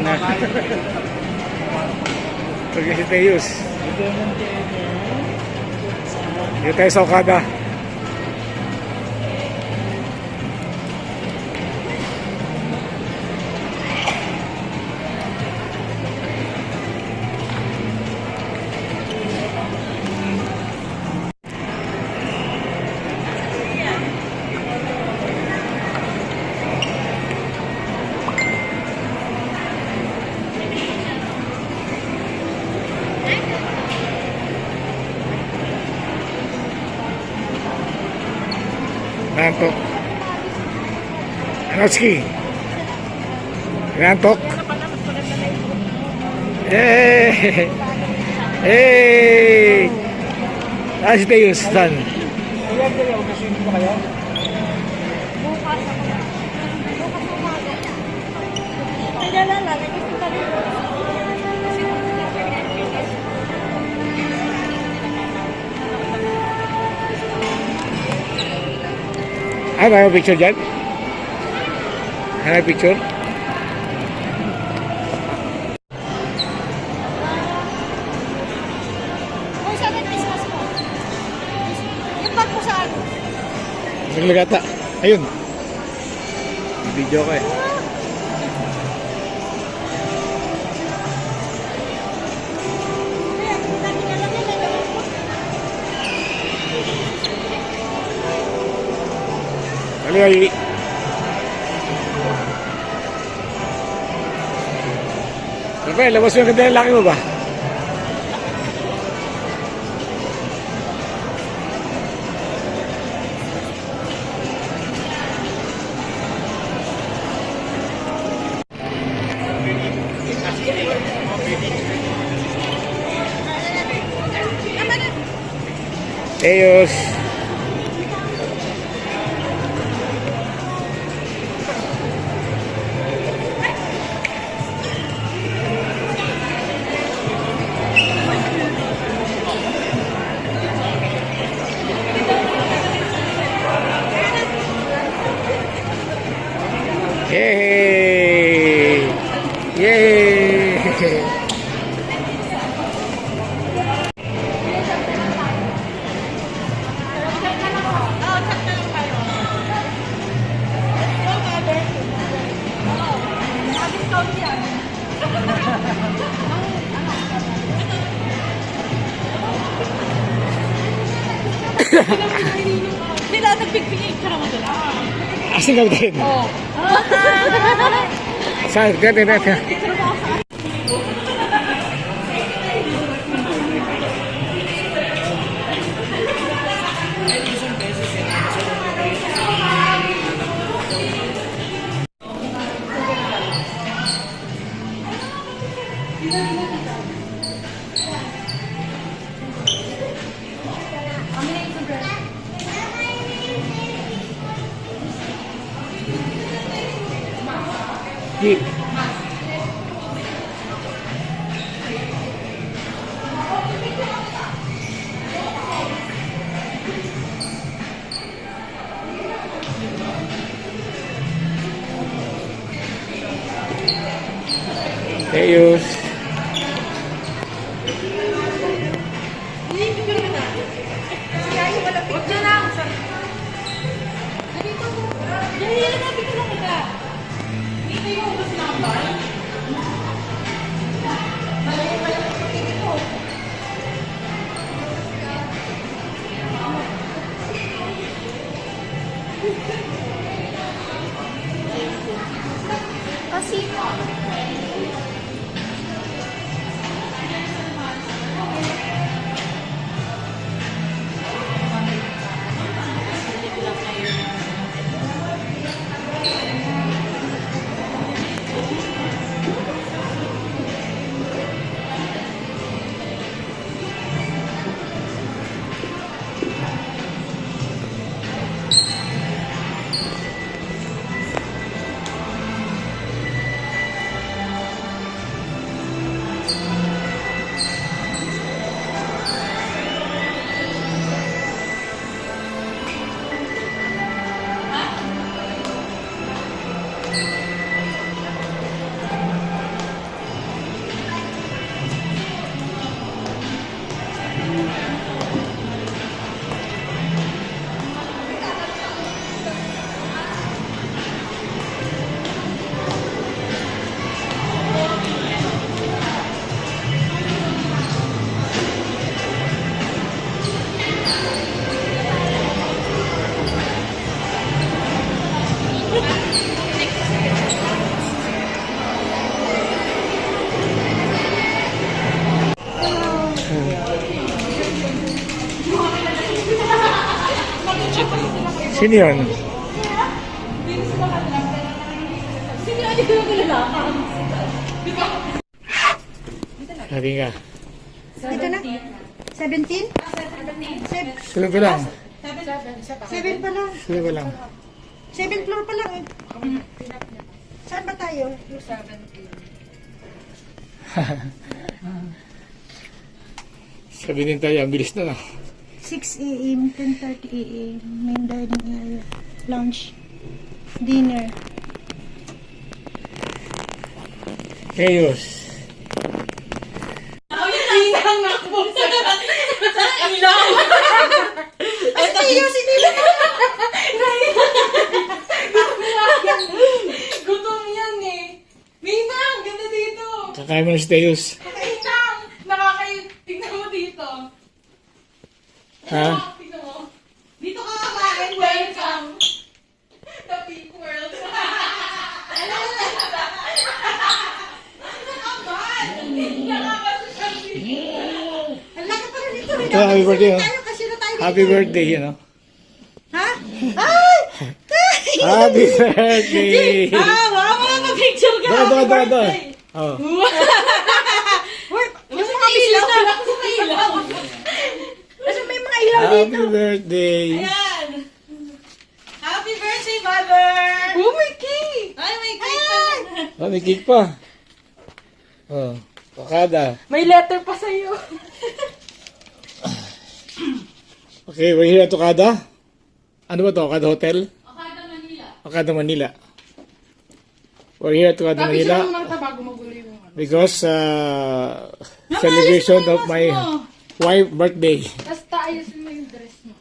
na. Pag si Teus. Dito tayo sa Okada. Nantok. Anoski. Nantok. Eh. Eh. Ah, si Teus, saan? Ayan, kayo. Mag-swimming ba kayo? Bukas ako na. Bukas umaga. Kaya lang, nag-isip kami. Ay, may picture dyan? May picture? Kung saan ang Christmas mo? Yung bag mo saan? Naglagata. Ayun. Video ko eh. Kaya, dami na lang yan. Kali. Rafael, labas mo yung ganda yung laki mo ba? Teus. Yay! Yay! Sila nagpigpigay ka naman nila. Asin ka din. Oo. Saan? Ganda. Jeep. Teus. Kasi, Sino yun? Sabi nga. Ito na. 17? Sino ko lang? 7 pa lang. Sino ko lang? 7 floor pa lang eh. Saan ba tayo? 17 tayo, ang bilis na no? 6 a.m., 10:30 a.m. Main dining area. Lunch. Dinner. Chaos. Ay, tayo, sinila! Gutom yan eh. Ninang, ganda dito. Kakain mo na si Teos. Ninang, tignan mo dito. Ha? Tignan mo. Dito ka kakain. Welcome. The Pink World. Ang laki pa rin ito. Ito, happy birthday, oh. Tayo, kasi na tayo. Happy birthday, you know? Ha? Ay! Happy birthday! Wow, makapapicture ka. Doon. Oh. Uy, yung mga ilaw. Kasi may mga ilaw dito. Happy birthday! Ayan. Happy birthday, mother. Oh, may cake. Ay, may cake pa. Oh, may cake pa. Oh, pakada. May letter pa sa'yo. Okay, we're here at Okada. Ano ba to? Okada Hotel? Okada Manila. We're here at Okada Manila bago magulo yung because celebration of my wife birthday. Tapos taayusin mo yung dress mo.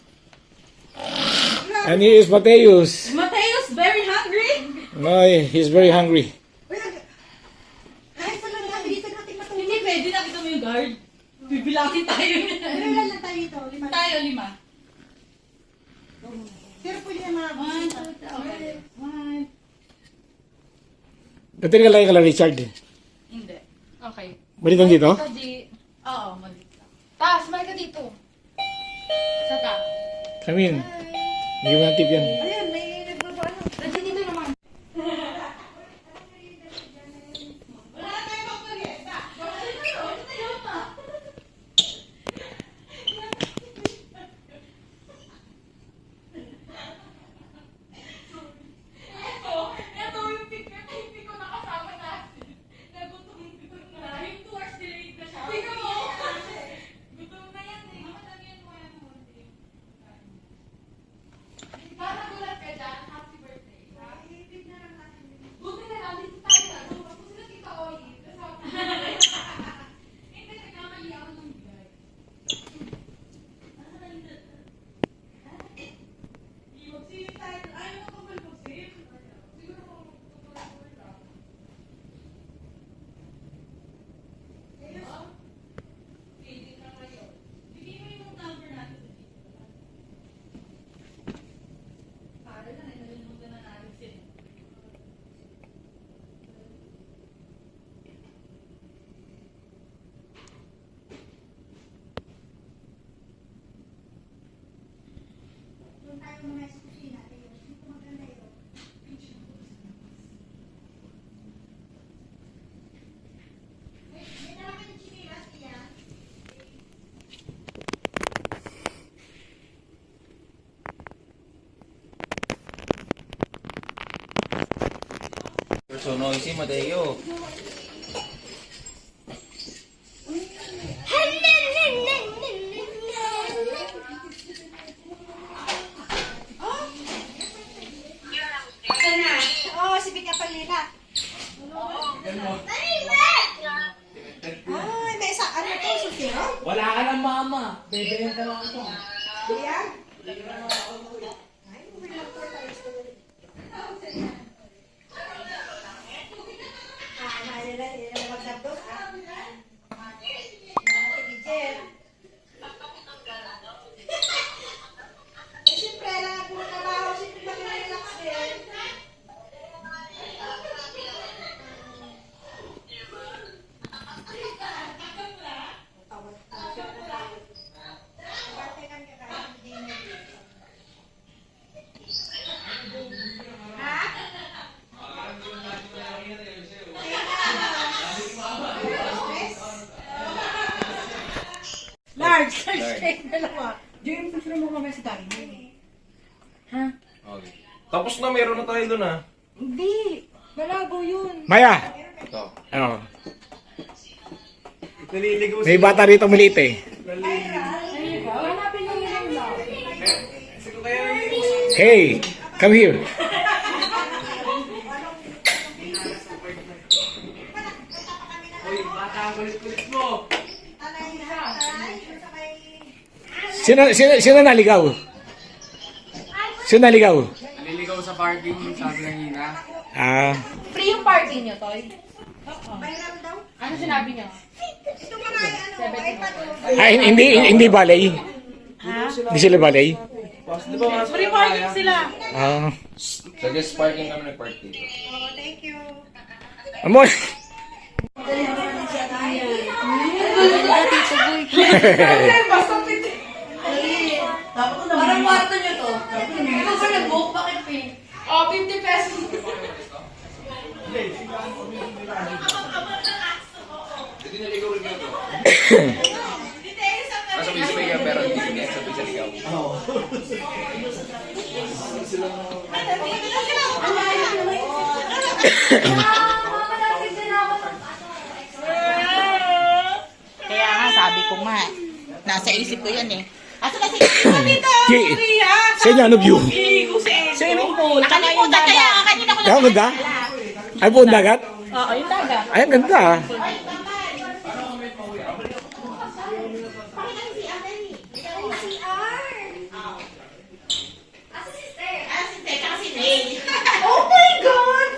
And he is Mateus. Mateus, very hungry? No, he's very hungry. Ay, pala natin dito natin matulog. Hindi, pwede nakita mo yung guard. Bibilangin tayo. Ilan lang tayo dito? 5. Tayo, 5. Pero pwede na mga... 1, 2, 3, okay. 1. Ganti ka lang kala Richard. Hindi. Okay. Mali lang dito? Oo, mali lang. Taas, may ka dito. Saka. Come in. Hindi mo ng tip yan. Ayun, may nagbabaano. Kasi dito naman. Wala na tayo magpagenda. Ito yung picture na hindi ko nakasama natin. Nagutom na. Yung 2 hours delayed na siya. Tingnan mo. Gutom na yan eh. Lagyan mo yan mo. Para gulat ka dyan. Happy birthday. Buti na lang. Dito tayo na. Tapos sila tita Oyi. Hindi, nagkamali ako ng bigay. Mag-save tayo. Ayaw mo kapal mag-save. Siguro mo mag-save lang. Feeling na ngayon. Bigay mo yung number natin sa dito. Para na, nalimutan na natin sila. Doon tayo muna sa kusina. Dito maganda yun. May dala ka ng chinilas, Ian? So noisy, Mateo. Oo, si Bika Palina. Ay, may isa, ano to, sutiro? Wala ka ng mama. Bebehin ka lang ito. Ayan. Ay, bumili lang po tayo sa naalala na magsabdos, ah. Jen. Eh, siyempre, alam ko na trabaho, siyempre mag-relax din. Tawad tayo. Bakit kami kakain ng dinner? Jim, picture mo kami sa tayo. Ha? Okay. Tapos na, meron na tayo doon ah. Hindi. Malabo yun. Maya! Ito. Oh. Naliligaw May bata rito maliit eh. Hanapin mo yung lang. Hey! Come here! Uy, bata, kulit-kulit mo. Sino naligaw? Sino naligaw? Naliligaw sa parking, sabi ng Nina. Ah, Free yung party niyo, Toy? Ano sinabi niyo? hindi balay. Hindi sila balay. Di ba nga Free parking sila. Ah, Suggest parking kami nag-park dito. amor. Parang kwarto niyo to. Ito ba nag-book? Bakit pink? Oh, 50 pesos. Hindi naligaw rin ito. Nasa mismo yan, pero hindi niya sabi sa ligaw. Kaya nga, sabi ko nga. Nasa isip ko yan eh. Asa na si dito? Sa inyo, ano view? Swimming pool. Nakalimutan kaya kanina ko Ay, ang ganda. Ay, buong dagat? Oo, yung dagat. Ay, ang ganda ah. Oh my God!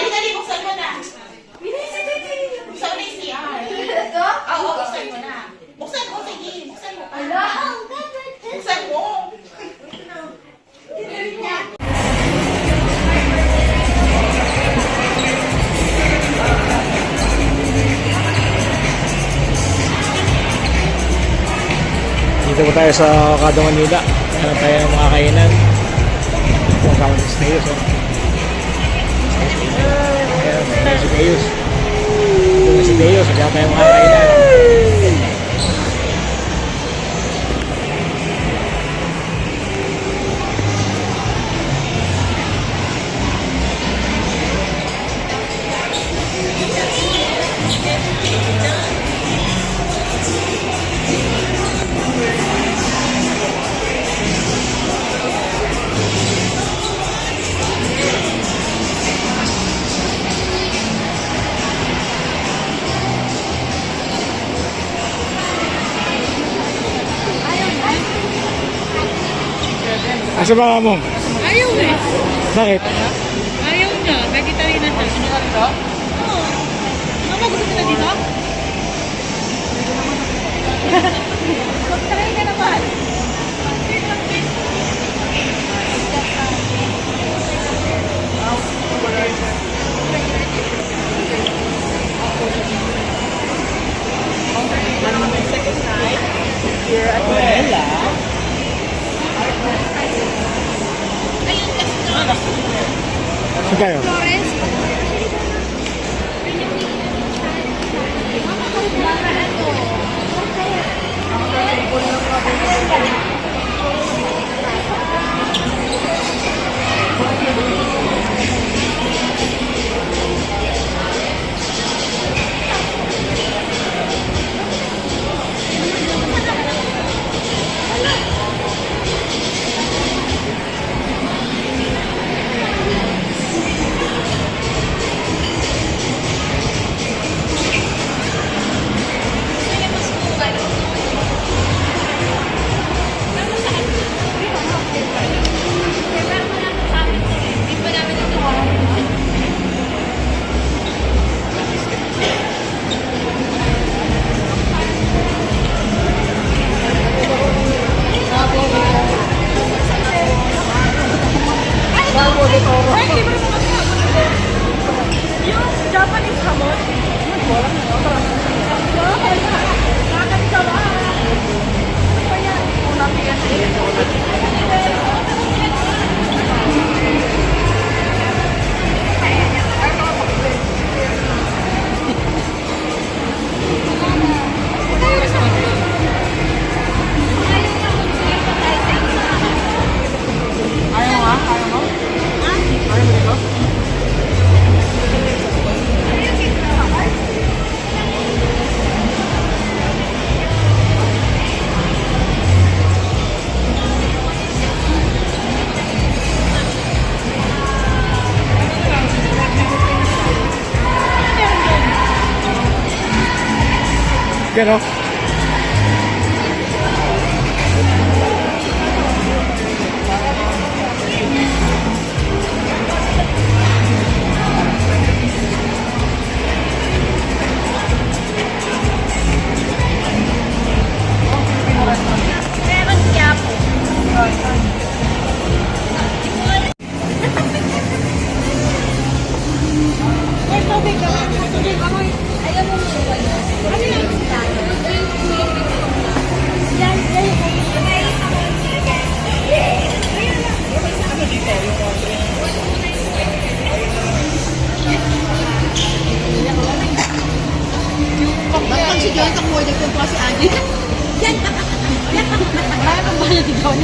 Dali, buksan mo na. Buksan mo na yung CR. Oo, buksan mo na. Buksan mo, sige. Buksan mo. Buksan mo. Dito po tayo sa Kada Manila. Hanap tayo ng mga kainan. Ito ang kamang si Deus. Oh. Ayan, si Deus. Ito na si Deus. Hanap tayo ng mga kainan. Asa ba mo? Ayaw eh. Bakit? Ayaw niya. Vegetarian na siya. Gusto ka dito? Oo. Mama, gusto ka na dito? Mag-try ka naman. Second night here at Manila. Saan tayo? Yan o. Meron siya po. May tubig ka. Tubig ako. Ayaw mo mo ba yun? Ano yung yan, yan. Bakit si Joy takbo niya kung si Angie? Yan! Marami pang bahala si Joy.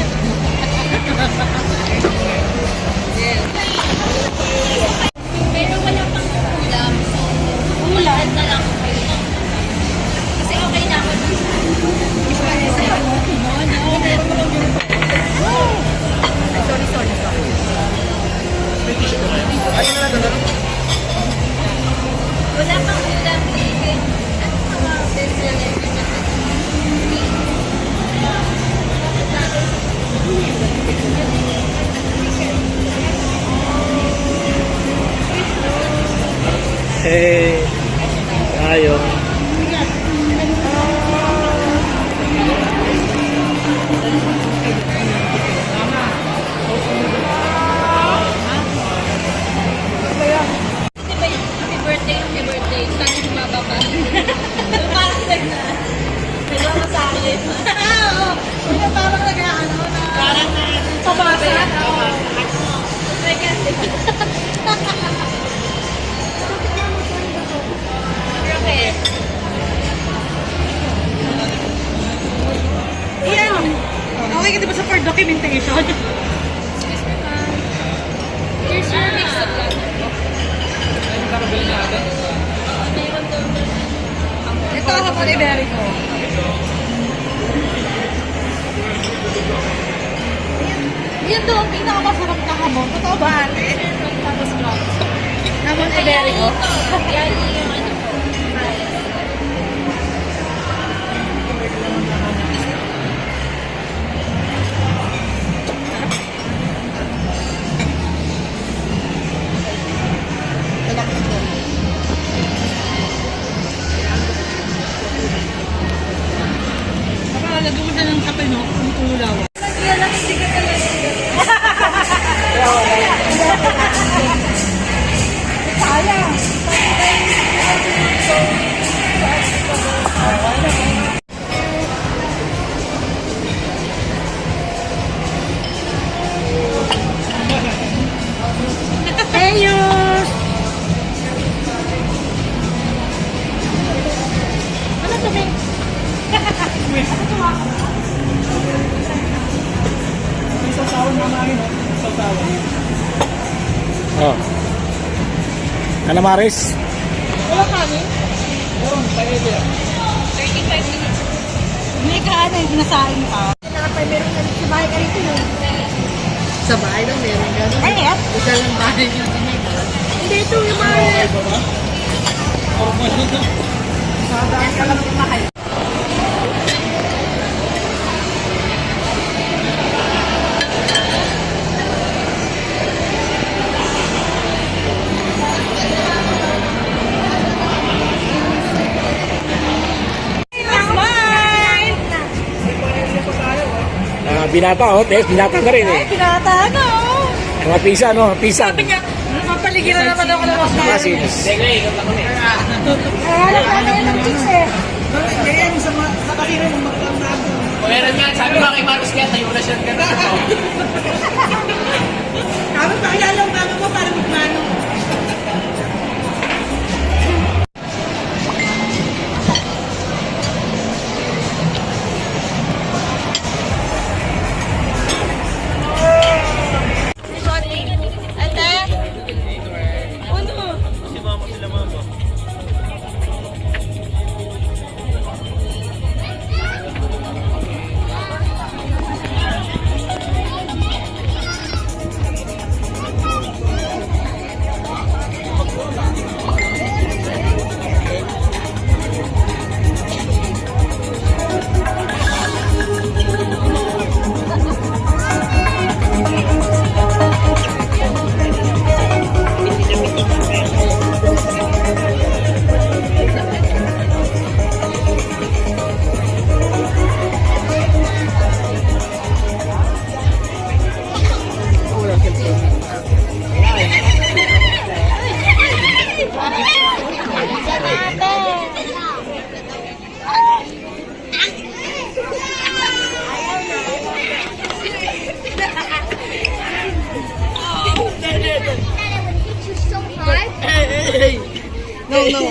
Pero wala pang ulam. Ulam na lang. Kasi okay na ako dun. Wala pang ulam. Ano mga Eh, tayo. Happy birthday. Sana bumababa. Parang nagdala sa akin. Oo. Parang nag-ano na. Parang pabasa. Okay. Iyan! Okay ka diba sa for documentation? Here's your mix of that. Ito ako po ni Berry ko. Yan doon, pinakamasarap na hamon. Totoo ba ate? Tapos crabs. Namon ni Berry ko. Yan yung ano po. Lagyan mo siya ng kape, no? Ang tulaw. Ayos! Ano to, Bing? Oh. Calamares. Wala kanin? 35 minutes. May kanin, nasain ka. Meron ka sa bahay ka rito, no? Sa bahay daw, meron ka. Ay, yeah? Isa lang bahay niyo. Hindi, ito yung bahay. Yan ka lang kumahay. Binata, oh. Tess, binata ka rin, eh. Pinata, ano? Mga pisa, no? Pisa. Sabi niya, mapaligiran naman ako ng mga Masins. alam ka ng chicks, eh. Ganyan, sa kakira ng magkamago. Meron nga, sabi mo kay Marcos kaya tayo na siya ka na. Tapos pakilala ang mama mo para magmano. No, no.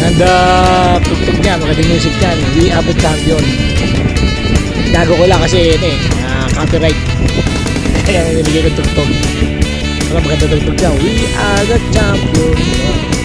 Maganda tugtog niya, maganda music niyan. We are the champion. Gago ko lang kasi yun copyright. Kaya nilagay ko tugtog. Maganda tugtog niya. We are the champion.